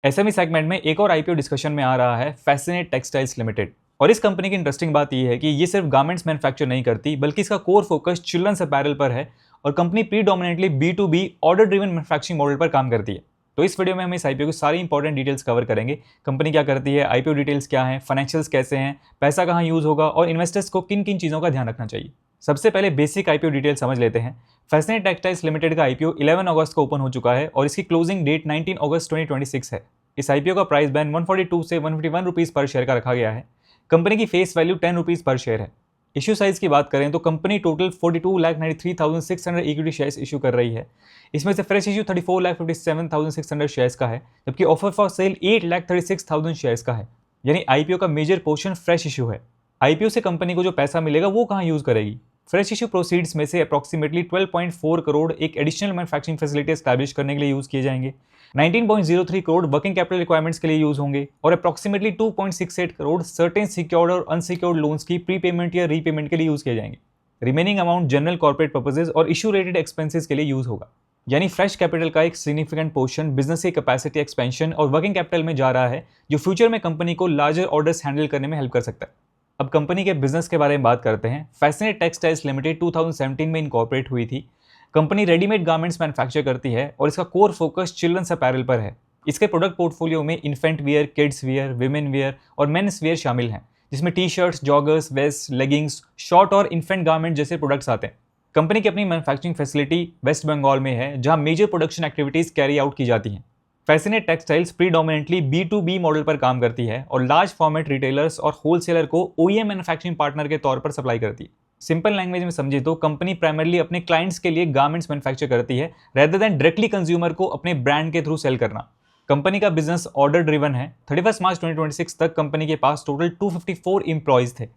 SME segment में एक और आईपीओ डिस्कशन में आ रहा है फैसिनेट टेक्सटाइल्स लिमिटेड। और इस कंपनी की इंटरेस्टिंग बात यह है कि ये सिर्फ गारमेंट्स मैन्युफैक्चर नहीं करती बल्कि इसका कोर फोकस चिल्ड्रंस अपैरल पर है और company predominantly B2B order driven manufacturing model पर काम करती है। तो इस वीडियो में हम इस आईपीओ की सारी इंपॉर्टेंट डिटेल्स कवर करेंगे। कंपनी क्या करती है, आईपीओ डिटेल्स क्या है, फाइनेंशियल्स कैसे हैं, पैसा कहाँ यूज होगा और इन्वेस्टर्स को किन किन चीज़ों का ध्यान रखना चाहिए। सबसे पहले बेसिक आईपीओ डिटेल समझ लेते हैं। फैसिनेट टेक्सटाइल्स लिमिटेड का आईपीओ 11 अगस्त को ओपन हो चुका है और इसकी क्लोजिंग डेट 19 अगस्त 2026 है। इस आईपीओ का प्राइस बैंड 142 से 151 रुपीज़ पर शेयर का रखा गया है। कंपनी की फेस वैल्यू 10 रुपीज़ पर शेयर है। इश्यू साइज की बात करें तो company total 42,93,600 equity shares issue कर रही है। इसमें से फ्रेश इशू 34,57,600 शेयर्स का है, जबकि ऑफर फॉर सेल 8,36,000 शेयर्स का है। यानी आईपीओ का मेजर पोर्शन फ्रेश इशू है। आईपीओ से कंपनी को जो पैसा मिलेगा वो कहाँ यूज करेगी। फ्रेश इशू प्रोसीड्स में से अप्रॉक्सीमेटली 12.4 करोड़ एक एडिशनल मैन्युफैक्चरिंग फैसिलिटी एस्टैब्लिश करने के लिए यूज किए जाएंगे। 19.03 करोड़ वर्किंग कैपिटल रिक्वायरमेंट्स के लिए यूज होंगे और अप्रॉक्सीमेटली 2.68 करोड़ सर्टेन सिक्योर्ड और अनसिक्योर्ड लोन्स की प्रीपेमेंट या रीपेमेंट के लिए यूज किए जाएंगे। Remaining amount general corporate purposes और इशू रिलेटेड एक्सपेंसेस के लिए यूज होगा। यानी फ्रेश कैपिटल का एक सिग्निफिकेंट पोर्शन बिजनेस की कैपेसिटी एक्सपेंशन और वर्किंग कैपिटल में जा रहा है, जो फ्यूचर में कंपनी को लार्जर ऑर्डर्स हैंडल करने में हेल्प कर सकता है। अब कंपनी के बिजनेस के बारे में बात करते हैं। फैसिनेट टेक्सटाइल्स लिमिटेड 2017 में इनकॉर्पोरेट हुई थी। कंपनी रेडीमेड गारमेंट्स मैन्युफैक्चर करती है और इसका कोर फोकस चिल्ड्रंस अपैरल पर है। इसके प्रोडक्ट पोर्टफोलियो में infant wear, kids wear, women wear और मेन्स वियर शामिल हैं, जिसमें T shirts, joggers, vest, leggings, short और इन्फेंट गारमेंट जैसे प्रोडक्ट्स आते हैं। कंपनी की अपनी मैन्युफैक्चरिंग फैसिलिटी वेस्ट बंगाल में है, जहां major production activities carry out की जाती हैं। Fascinate textiles predominantly B2B model पर काम करती है और लार्ज फॉर्मेट रिटेलर्स और होलसेलर को OEM मैन्युफैक्चरिंग पार्टनर के तौर पर सप्लाई करती है। सिंपल लैंग्वेज में समझे तो कंपनी प्राइमरली अपने क्लाइंट्स के लिए गारमेंट्स मैन्युफैक्चर करती है रेदर देन डायरेक्टली कंज्यूमर को अपने ब्रांड के थ्रू सेल करना। कंपनी का बिजनेस ऑर्डर ड्रिवन है। 31 मार्च 2026 तक कंपनी के पास टोटल 254 एम्प्लॉइज थे।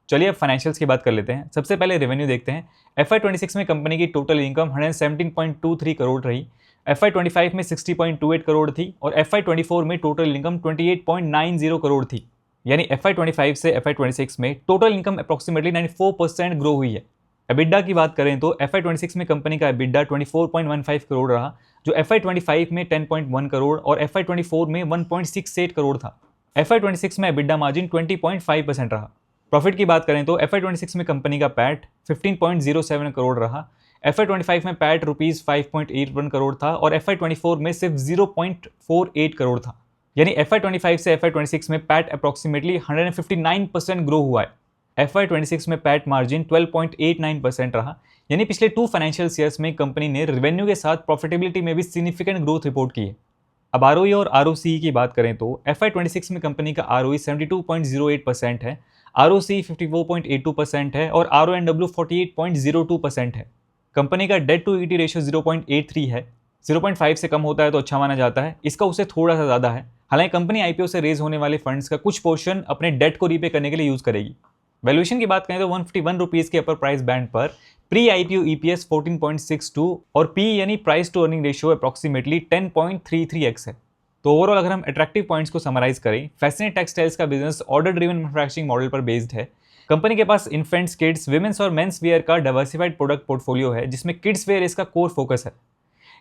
चलिए अब फाइनेंशियल्स की बात कर लेते हैं। सबसे पहले रेवेन्यू देखते हैं। FY26 में कंपनी की टोटल इनकम 117.23 करोड़ रही। FY25 में 60.28 करोड़ थी और FY24 में टोटल इनकम 28.90 करोड़ थी। यानी FY25 से FY26 में टोटल इनकम अप्रॉक्सीमेटली 94% ग्रो हुई है। एबिडा की बात करें तो FY26 में कंपनी का एबिडा 24.15 करोड़ रहा, जो FY25 में 10.1 करोड़ और FY24 में 1.68 करोड़ था। FY26 में एबिडा मार्जिन 20.5% रहा। प्रॉफिट की बात करें तो FY26 में कंपनी का पैट 15.07 करोड़ रहा। FY25 में पैट रुपीज़ 5.81 करोड़ था और FY24 में सिर्फ 0.48 करोड़ था। यानी FY25 से FY26 में पैट अप्रॉक्सीमेटली 159% ग्रो हुआ है। FY26 में पैट मार्जिन 12.89% रहा। यानी पिछले 2 फाइनेंशियल ईयर्स में कंपनी ने रेवेन्यू के साथ प्रॉफिटेबिलिटी में भी सिग्निफिकेंट ग्रोथ रिपोर्ट की है। अब ROE और ROCE की बात करें तो FY26 में कंपनी का ROE 72.08% है, ROCE 54.82% है और RONW 48.02% है। कंपनी का डेट टू इक्विटी रेशियो 0.83 है। 0.5 से कम होता है तो अच्छा माना जाता है, इसका उससे थोड़ा सा ज़्यादा है। हालांकि कंपनी आईपीओ से रेज होने वाले फंड्स का कुछ पोर्शन अपने डेट को रीपे करने के लिए यूज़ करेगी। वैल्यूएशन की बात करें तो 151 रुपीज़ के अपर प्राइस बैंड पर प्री आईपीओ EPS 14.62 और PE यानी price to earning ratio approximately 10.33x है। तो ओवरऑल अगर हम अट्रैक्टिव पॉइंट्स को समराइज करें, फैसिनेट टेक्सटाइल्स का business order driven manufacturing model पर बेस्ड है। कंपनी के पास इन्फेंट्स, किड्स, विमेंस और मेंस वियर का डाइवर्सिफाइड प्रोडक्ट पोर्टफोलियो है, जिसमें किड्स वेयर इसका कोर फोकस है।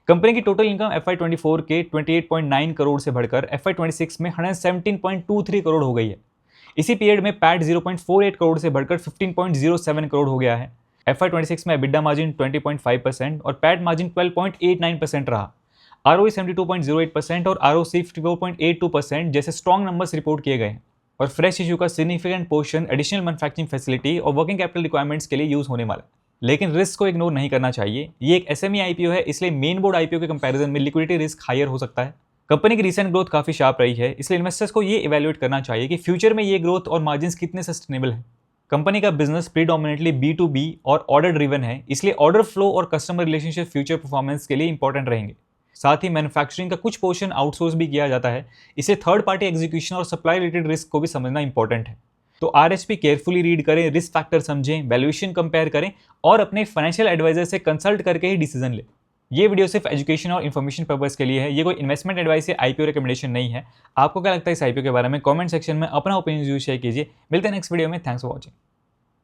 कंपनी की टोटल इनकम FY24 के 28.9 करोड़ से बढ़कर FY26 में 117.23 करोड़ हो गई है। इसी पीरियड में पैट 0.48 करोड़ से बढ़कर 15.07 करोड़ हो गया है। FY26 में एबिडा मार्जिन 20.5% और पैट मार्जिन 12.89% रहा। ROE 72.08% और ROC 54.82% जैसे स्ट्रॉन्ग नंबर्स रिपोर्ट किए गए हैं। और फ्रेश इशू का significant portion additional manufacturing facility और वर्किंग कैपिटल रिक्वायरमेंट्स के लिए यूज होने वाला है। लेकिन रिस्क को इग्नोर नहीं करना चाहिए। ये एक SME आईपीओ है, इसलिए मेन बोर्ड आईपीओ के कंपैरिजन में लिक्विडिटी रिस्क हायर हो सकता है। कंपनी की रिसेंट ग्रोथ काफी शार्प रही है, इसलिए इन्वेस्टर्स को ये इवैल्यूएट करना चाहिए कि फ्यूचर में ये ग्रोथ और मार्जिन्स कितने सस्टेनेबल है। कंपनी का बिजनेस प्रीडोमिनेटली B2B और ऑर्डर ड्रिवन है, इसलिए ऑर्डर फ्लो और कस्टमर रिलेशनशिप फ्यूचर परफॉर्मेंस के लिए इंपॉर्टेंट रहेंगे। साथ ही मैन्युफैक्चरिंग का कुछ पोर्शन आउटसोर्स भी किया जाता है, इसलिए थर्ड पार्टी एग्जीक्यूशन और सप्लाई रिलेटेड रिस्क को भी समझना इंपॉर्टेंट है। तो RHP केयरफुली रीड करें, रिस्क फैक्टर समझें, वैल्यूएशन कंपेयर करें और अपने फाइनेंशियल एडवाइजर से कंसल्ट करके ही डिसीजन लें। ये वीडियो सिर्फ एजुकेशन और इन्फॉर्मेशन पर्पस के लिए है, ये कोई इन्वेस्टमेंट एडवाइस या आईपीओ रिकमेंडेशन नहीं है। आपको क्या लगता है इस आईपीओ के बारे में कमेंट सेक्शन में अपना ओपिनियन जरूर शेयर कीजिए। मिलते हैं नेक्स्ट वीडियो में। Thanks for watching.